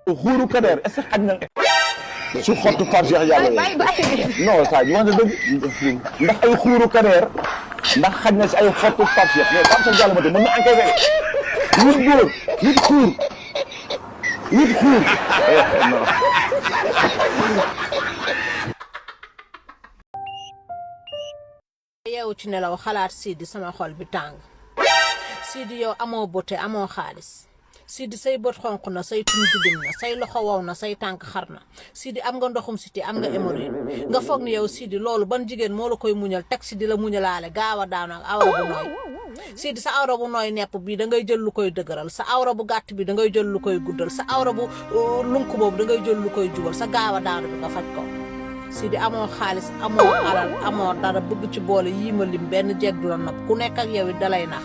xuuru Kader est-ce que xaj na su xottu Pape Cheikh Diallo non ça ji wax na dëgg ndax ay xuuru Kader ndax xaj na si ay xottu Pape Cheikh mais Pape Cheikh Diallo ma mën na enquêter nit góor nit xuur non yeewu ci nelaw xalaat Sidi sama xol bi tàng Sidi yow amoo bote amoo xaalis Sidi say bët xonq na say tuñ didim na say loxo wow na say tànk xar na Sidi am nga ndoxum siti am nga hémorroïde nga foog ni yow Sidi loolu ban jigéen moo la koy muñal teg si di la muñalaale gaaw a daanu ak awra bu nooy Sidi sa awra bu nooy nepp bi da ngay jël lu koy dëgëral sa awra bu gàtt bi da ngay jël lu koy guddal sa awra bu lunk boobu da ngay jël lu koy jubal sa gaaw a daanu bi nga faj ko Sidi amoo xaalis amoo alal amoo dara bëgg ci boole yii ma lim benn jeeg du la nopp ku nekk ak yow it dalay nax